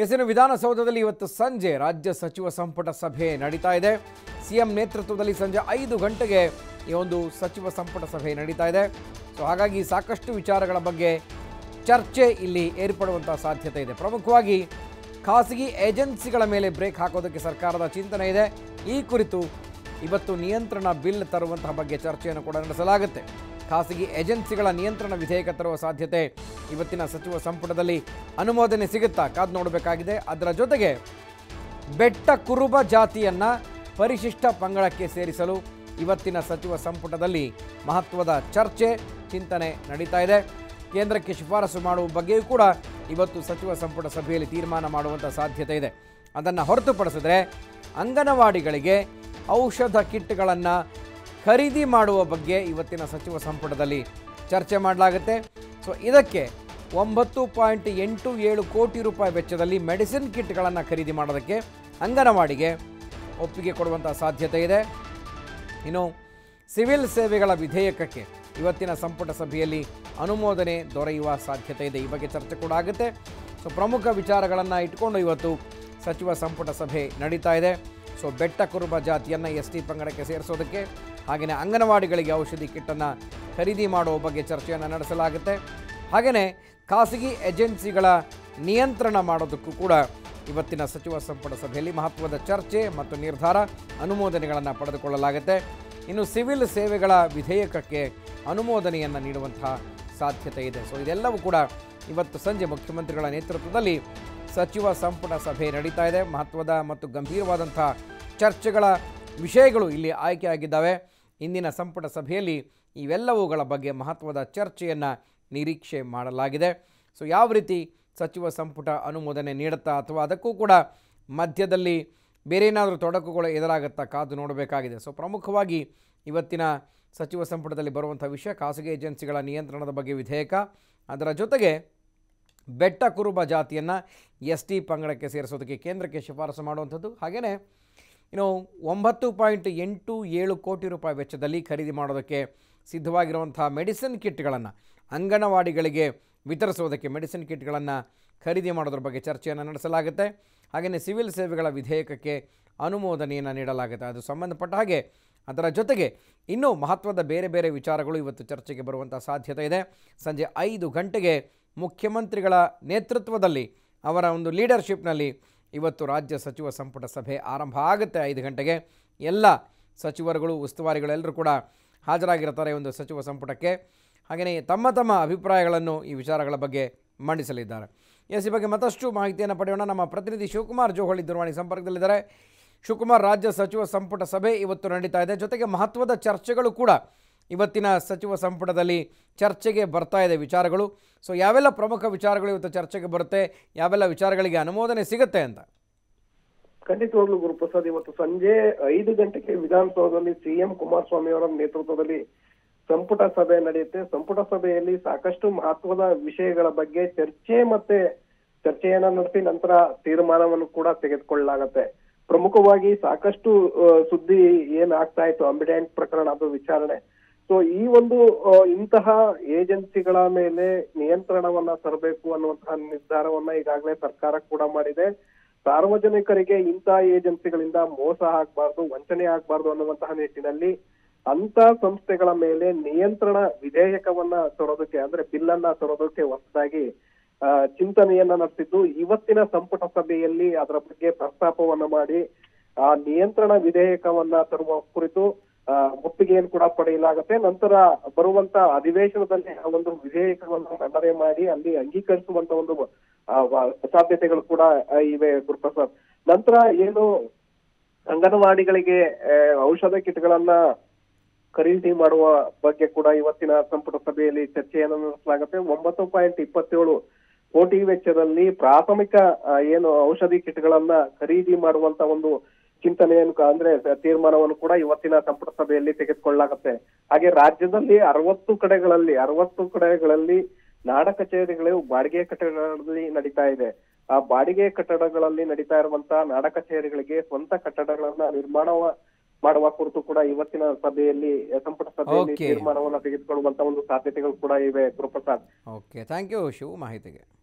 ಇನ್ನು ವಿಧಾನಸೌಧದಲ್ಲಿ ಇವತ್ತು ಸಂಜೆ ರಾಜ್ಯ ಸಚಿವ ಸಂಪುಟ ಸಭೆ ನಡೀತಾ ಇದೆ. ಸಿಎಂ ನೇತೃತ್ವದಲ್ಲಿ ಸಂಜೆ 5 ಗಂಟೆಗೆ ಈ ಒಂದು ಸಚಿವ ಸಂಪುಟ ಸಭೆ ನಡೀತಾ ಇದೆ. ಸೊ ಹಾಗಾಗಿ ಸಾಕಷ್ಟು ವಿಚಾರಗಳ ಬಗ್ಗೆ ಚರ್ಚೆ ಇಲ್ಲಿ ಏರ್ಪಡುವಂಥ ಸಾಧ್ಯತೆ ಇದೆ. ಪ್ರಮುಖವಾಗಿ ಖಾಸಗಿ ಏಜೆನ್ಸಿಗಳ ಮೇಲೆ ಬ್ರೇಕ್ ಹಾಕೋದಕ್ಕೆ ಸರ್ಕಾರದ ಚಿಂತನೆ ಇದೆ. ಈ ಕುರಿತು ಇವತ್ತು ನಿಯಂತ್ರಣ ಬಿಲ್ ತರುವಂತಹ ಬಗ್ಗೆ ಚರ್ಚೆಯನ್ನು ಕೂಡ ನಡೆಸಲಾಗುತ್ತೆ. ಖಾಸಗಿ ಏಜೆನ್ಸಿಗಳ ನಿಯಂತ್ರಣ ವಿಧೇಯಕ ತರುವ ಸಾಧ್ಯತೆ ಇವತ್ತಿನ ಸಚಿವ ಸಂಪುಟದಲ್ಲಿ ಅನುಮೋದನೆ ಸಿಗುತ್ತಾ ಕಾದು ನೋಡಬೇಕಾಗಿದೆ. ಅದರ ಜೊತೆಗೆ ಬೆಟ್ಟ ಕುರುಬ ಜಾತಿಯನ್ನು ಪರಿಶಿಷ್ಟ ಪಂಗಡಕ್ಕೆ ಸೇರಿಸಲು ಇವತ್ತಿನ ಸಚಿವ ಸಂಪುಟದಲ್ಲಿ ಮಹತ್ವದ ಚರ್ಚೆ ಚಿಂತನೆ ನಡೀತಾ ಇದೆ. ಕೇಂದ್ರಕ್ಕೆ ಶಿಫಾರಸು ಮಾಡುವ ಬಗ್ಗೆಯೂ ಕೂಡ ಇವತ್ತು ಸಚಿವ ಸಂಪುಟ ಸಭೆಯಲ್ಲಿ ತೀರ್ಮಾನ ಮಾಡುವಂಥ ಸಾಧ್ಯತೆ ಇದೆ. ಅದನ್ನು ಹೊರತುಪಡಿಸಿದರೆ ಅಂಗನವಾಡಿಗಳಿಗೆ ಔಷಧ ಕಿಟ್ಗಳನ್ನು ಖರೀದಿ ಮಾಡುವ ಬಗ್ಗೆ ಇವತ್ತಿನ ಸಚಿವ ಸಂಪುಟದಲ್ಲಿ ಚರ್ಚೆ ಮಾಡಲಾಗುತ್ತೆ. ಸೊ ಇದಕ್ಕೆ 9.87 ಕೋಟಿ ರೂಪಾಯಿ ವೆಚ್ಚದಲ್ಲಿ ಮೆಡಿಸಿನ್ ಕಿಟ್ಗಳನ್ನು ಖರೀದಿ ಮಾಡೋದಕ್ಕೆ ಅಂಗನವಾಡಿಗೆ ಒಪ್ಪಿಗೆ ಕೊಡುವಂಥ ಸಾಧ್ಯತೆ ಇದೆ. ಇನ್ನು ಸಿವಿಲ್ ಸೇವೆಗಳ ವಿಧೇಯಕಕ್ಕೆ ಇವತ್ತಿನ ಸಂಪುಟ ಸಭೆಯಲ್ಲಿ ಅನುಮೋದನೆ ದೊರೆಯುವ ಸಾಧ್ಯತೆ ಇದೆ. ಈ ಬಗ್ಗೆ ಚರ್ಚೆ ಕೂಡ ಆಗುತ್ತೆ. ಸೊ ಪ್ರಮುಖ ವಿಚಾರಗಳನ್ನು ಇಟ್ಕೊಂಡು ಇವತ್ತು ಸಚಿವ ಸಂಪುಟ ಸಭೆ ನಡೀತಾ ಇದೆ. ಸೊ ಬೆಟ್ಟ ಕುರುಬ ಜಾತಿಯನ್ನು ST ಪಂಗಡಕ್ಕೆ ಸೇರಿಸೋದಕ್ಕೆ, ಹಾಗೆಯೇ ಅಂಗನವಾಡಿಗಳಿಗೆ ಔಷಧಿ ಕಿಟ್ಟನ್ನು ಖರೀದಿ ಮಾಡುವ ಬಗ್ಗೆ ಚರ್ಚೆಯನ್ನು ನಡೆಸಲಾಗುತ್ತೆ. ಹಾಗೆಯೇ ಖಾಸಗಿ ಏಜೆನ್ಸಿಗಳ ನಿಯಂತ್ರಣ ಮಾಡೋದಕ್ಕೂ ಕೂಡ ಇವತ್ತಿನ ಸಚಿವ ಸಂಪುಟ ಸಭೆಯಲ್ಲಿ ಮಹತ್ವದ ಚರ್ಚೆ ಮತ್ತು ನಿರ್ಧಾರ ಅನುಮೋದನೆಗಳನ್ನು ಪಡೆದುಕೊಳ್ಳಲಾಗುತ್ತೆ. ಇನ್ನು ಸಿವಿಲ್ ಸೇವೆಗಳ ವಿಧೇಯಕಕ್ಕೆ ಅನುಮೋದನೆಯನ್ನು ನೀಡುವಂತಹ ಸಾಧ್ಯತೆ ಇದೆ. ಸೊ ಇದೆಲ್ಲವೂ ಕೂಡ ಇವತ್ತು ಸಂಜೆ ಮುಖ್ಯಮಂತ್ರಿಗಳ ನೇತೃತ್ವದಲ್ಲಿ ಸಚಿವ ಸಂಪುಟ ಸಭೆ ನಡೀತಾ ಇದೆ. ಮಹತ್ವದ ಮತ್ತು ಗಂಭೀರವಾದಂಥ ಚರ್ಚೆಗಳ ವಿಷಯಗಳು ಇಲ್ಲಿ ಆಯ್ಕೆಯಾಗಿದ್ದಾವೆ. ಇಂದಿನ ಸಂಪುಟ ಸಭೆಯಲ್ಲಿ ಇವೆಲ್ಲವುಗಳ ಬಗ್ಗೆ ಮಹತ್ವದ ಚರ್ಚೆಯನ್ನು ನಿರೀಕ್ಷೆ ಮಾಡಲಾಗಿದೆ. ಸೊ ಯಾವ ರೀತಿ ಸಚಿವ ಸಂಪುಟ ಅನುಮೋದನೆ ನೀಡುತ್ತಾ ಅಥವಾ ಅದಕ್ಕೂ ಕೂಡ ಮಧ್ಯದಲ್ಲಿ ಬೇರೆ ಏನಾದರೂ ತೊಡಕುಗಳು ಎದುರಾಗುತ್ತಾ ಕಾದು ನೋಡಬೇಕಾಗಿದೆ. ಸೊ ಪ್ರಮುಖವಾಗಿ ಇವತ್ತಿನ ಸಚಿವ ಸಂಪುಟದಲ್ಲಿ ಬರುವಂಥ ವಿಷಯ ಖಾಸಗಿ ಏಜೆನ್ಸಿಗಳ ನಿಯಂತ್ರಣದ ಬಗ್ಗೆ ವಿಧೇಯಕ, ಅದರ ಜೊತೆಗೆ ಬೆಟ್ಟ ಕುರುಬ ಜಾತಿಯನ್ನು ST ಪಂಗಡಕ್ಕೆ ಸೇರಿಸೋದಕ್ಕೆ ಕೇಂದ್ರಕ್ಕೆ ಶಿಫಾರಸು ಮಾಡುವಂಥದ್ದು, ಹಾಗೆಯೇ ಇನ್ನು 9.87 ಕೋಟಿ ರೂಪಾಯಿ ವೆಚ್ಚದಲ್ಲಿ ಖರೀದಿ ಮಾಡೋದಕ್ಕೆ ಸಿದ್ಧವಾಗಿರುವಂಥ ಮೆಡಿಸಿನ್ ಕಿಟ್ಗಳನ್ನು ಅಂಗನವಾಡಿಗಳಿಗೆ ವಿತರಿಸೋದಕ್ಕೆ ಮೆಡಿಸಿನ್ ಕಿಟ್ಗಳನ್ನು ಖರೀದಿ ಮಾಡೋದ್ರ ಬಗ್ಗೆ ಚರ್ಚೆಯನ್ನು ನಡೆಸಲಾಗುತ್ತೆ. ಹಾಗೆಯೇ ಸಿವಿಲ್ ಸೇವೆಗಳ ವಿಧೇಯಕಕ್ಕೆ ಅನುಮೋದನೆಯನ್ನು ನೀಡಲಾಗುತ್ತೆ. ಅದು ಸಂಬಂಧಪಟ್ಟ ಹಾಗೆ ಅದರ ಜೊತೆಗೆ ಇನ್ನೂ ಮಹತ್ವದ ಬೇರೆ ಬೇರೆ ವಿಚಾರಗಳು ಇವತ್ತು ಚರ್ಚೆಗೆ ಬರುವಂಥ ಸಾಧ್ಯತೆ ಇದೆ. ಸಂಜೆ 5 ಗಂಟೆಗೆ ಮುಖ್ಯಮಂತ್ರಿಗಳ ನೇತೃತ್ವದಲ್ಲಿ ಅವರ ಒಂದು ಲೀಡರ್ಶಿಪ್ನಲ್ಲಿ ಇವತ್ತು ರಾಜ್ಯ ಸಚಿವ ಸಂಪುಟ ಸಭೆ ಆರಂಭ ಆಗುತ್ತೆ. 5 ಗಂಟೆಗೆ ಎಲ್ಲ ಸಚಿವರುಗಳು ಉಸ್ತುವಾರಿಗಳೆಲ್ಲರೂ ಕೂಡ ಹಾಜರಾಗಿರ್ತಾರೆ ಒಂದು ಸಚಿವ ಸಂಪುಟಕ್ಕೆ. ಹಾಗೆಯೇ ತಮ್ಮ ತಮ್ಮ ಅಭಿಪ್ರಾಯಗಳನ್ನು ಈ ವಿಚಾರಗಳ ಬಗ್ಗೆ ಮಂಡಿಸಲಿದ್ದಾರೆ. ಈ ಬಗ್ಗೆ ಮತ್ತಷ್ಟು ಮಾಹಿತಿಯನ್ನು ಪಡೆಯೋಣ. ನಮ್ಮ ಪ್ರತಿನಿಧಿ ಶಿವಕುಮಾರ್ ಜೋಹಳಿ ದೂರವಾಣಿ ಸಂಪರ್ಕದಲ್ಲಿದ್ದಾರೆ. ಶಿವಕುಮಾರ್, ರಾಜ್ಯ ಸಚಿವ ಸಂಪುಟ ಸಭೆ ಇವತ್ತು ನಡೀತಾ ಇದೆ, ಜೊತೆಗೆ ಮಹತ್ವದ ಚರ್ಚೆಗಳು ಕೂಡ ಇವತ್ತಿನ ಸಚಿವ ಸಂಪುಟದಲ್ಲಿ ಚರ್ಚೆಗೆ ಬರ್ತಾ ಇದೆ ವಿಚಾರಗಳು. ಸೊ ಯಾವೆಲ್ಲ ಪ್ರಮುಖ ವಿಚಾರಗಳು ಇವತ್ತು ಚರ್ಚೆಗೆ ಬರುತ್ತೆ, ಯಾವೆಲ್ಲ ವಿಚಾರಗಳಿಗೆ ಅನುಮೋದನೆ ಸಿಗುತ್ತೆ ಅಂತ? ಖಂಡಿತವಾಗ್ಲೂ ಗುರುಪ್ರಸಾದ್, ಇವತ್ತು ಸಂಜೆ 5 ಗಂಟೆಗೆ ವಿಧಾನಸೌಧದಲ್ಲಿ CM ಕುಮಾರಸ್ವಾಮಿ ಅವರ ನೇತೃತ್ವದಲ್ಲಿ ಸಂಪುಟ ಸಭೆ ನಡೆಯುತ್ತೆ. ಸಂಪುಟ ಸಭೆಯಲ್ಲಿ ಸಾಕಷ್ಟು ಮಹತ್ವದ ವಿಷಯಗಳ ಬಗ್ಗೆ ಚರ್ಚೆಯನ್ನ ನಡೆಸಿ ನಂತರ ತೀರ್ಮಾನವನ್ನು ಕೂಡ ತೆಗೆದುಕೊಳ್ಳಲಾಗತ್ತೆ. ಪ್ರಮುಖವಾಗಿ ಸಾಕಷ್ಟು ಸುದ್ದಿ ಏನ್ ಆಗ್ತಾ ಇತ್ತು ಆಂಬಿಡೆಂಟ್ ಪ್ರಕರಣದ ವಿಚಾರಣೆ. ಸೊ ಈ ಒಂದು ಇಂತಹ ಏಜೆನ್ಸಿಗಳ ಮೇಲೆ ನಿಯಂತ್ರಣವನ್ನ ತರಬೇಕು ಅನ್ನುವಂತಹ ನಿರ್ಧಾರವನ್ನ ಈಗಾಗಲೇ ಸರ್ಕಾರ ಕೂಡ ಮಾಡಿದೆ. ಸಾರ್ವಜನಿಕರಿಗೆ ಇಂತಹ ಏಜೆನ್ಸಿಗಳಿಂದ ಮೋಸ ಆಗ್ಬಾರ್ದು, ವಂಚನೆ ಆಗ್ಬಾರ್ದು ಅನ್ನುವಂತಹ ನಿಟ್ಟಿನಲ್ಲಿ ಅಂತ ಸಂಸ್ಥೆಗಳ ಮೇಲೆ ನಿಯಂತ್ರಣ ವಿಧೇಯಕವನ್ನ ತರೋದಕ್ಕೆ ಅಂದ್ರೆ ಬಿಲ್ ಅನ್ನ ತರೋದಕ್ಕೆ ಹೊಸದಾಗಿ ಚಿಂತನೆಯನ್ನ ನಡೆಸಿದ್ದು, ಇವತ್ತಿನ ಸಂಪುಟ ಸಭೆಯಲ್ಲಿ ಅದರ ಬಗ್ಗೆ ಪ್ರಸ್ತಾಪವನ್ನ ಮಾಡಿ ಆ ನಿಯಂತ್ರಣ ವಿಧೇಯಕವನ್ನ ತರುವ ಕುರಿತು ಒಪ್ಪಿಗೆಯನ್ನು ಕೂಡ ಪಡೆಯಲಾಗುತ್ತೆ. ನಂತರ ಬರುವಂತ ಅಧಿವೇಶನದಲ್ಲಿ ಆ ಒಂದು ವಿಧೇಯಕವನ್ನು ಮಂಡನೆ ಮಾಡಿ ಅಲ್ಲಿ ಅಂಗೀಕರಿಸುವಂತ ಒಂದು ಸಾಧ್ಯತೆಗಳು ಕೂಡ ಇವೆ ಗುರುಪ್ರಸಾದ್. ನಂತರ ಏನು ಅಂಗನವಾಡಿಗಳಿಗೆ ಔಷಧ ಕಿಟ್ಗಳನ್ನ ಖರೀದಿ ಮಾಡುವ ಬಗ್ಗೆ ಕೂಡ ಇವತ್ತಿನ ಸಂಪುಟ ಸಭೆಯಲ್ಲಿ ಚರ್ಚೆಯನ್ನು ನಡೆಸಲಾಗುತ್ತೆ. 9.27 ಕೋಟಿ ವೆಚ್ಚದಲ್ಲಿ ಪ್ರಾಥಮಿಕ ಏನು ಔಷಧಿ ಕಿಟ್ಗಳನ್ನ ಖರೀದಿ ಮಾಡುವಂತ ಒಂದು ಚಿಂತನೆಯನ್ನು ಅಂದ್ರೆ ತೀರ್ಮಾನವನ್ನು ಕೂಡ ಇವತ್ತಿನ ಸಂಪುಟ ಸಭೆಯಲ್ಲಿ ತೆಗೆದುಕೊಳ್ಳಲಾಗುತ್ತೆ. ಹಾಗೆ ರಾಜ್ಯದಲ್ಲಿ 60 ಕಡೆಗಳಲ್ಲಿ ನಾಡ ಕಚೇರಿಗಳು ಬಾಡಿಗೆ ಕಟ್ಟಡಗಳಲ್ಲಿ ನಡೀತಾ ಇದೆ. ಆ ಬಾಡಿಗೆ ಕಟ್ಟಡಗಳಲ್ಲಿ ನಡೀತಾ ಇರುವಂತಹ ನಾಡ ಕಚೇರಿಗಳಿಗೆ ಸ್ವಂತ ಕಟ್ಟಡಗಳನ್ನ ನಿರ್ಮಾಣ ಮಾಡುವ ಕುರಿತು ಕೂಡ ಇವತ್ತಿನ ಸಭೆಯಲ್ಲಿ ಸಂಪುಟ ಸಭೆಯಲ್ಲಿ ತೀರ್ಮಾನವನ್ನು ತೆಗೆದುಕೊಳ್ಳುವಂತ ಒಂದು ಸಾಧ್ಯತೆಗಳು ಕೂಡ ಇವೆ Guruprasad. Okay, thank you Shivu ಮಾಹಿತಿಗೆ.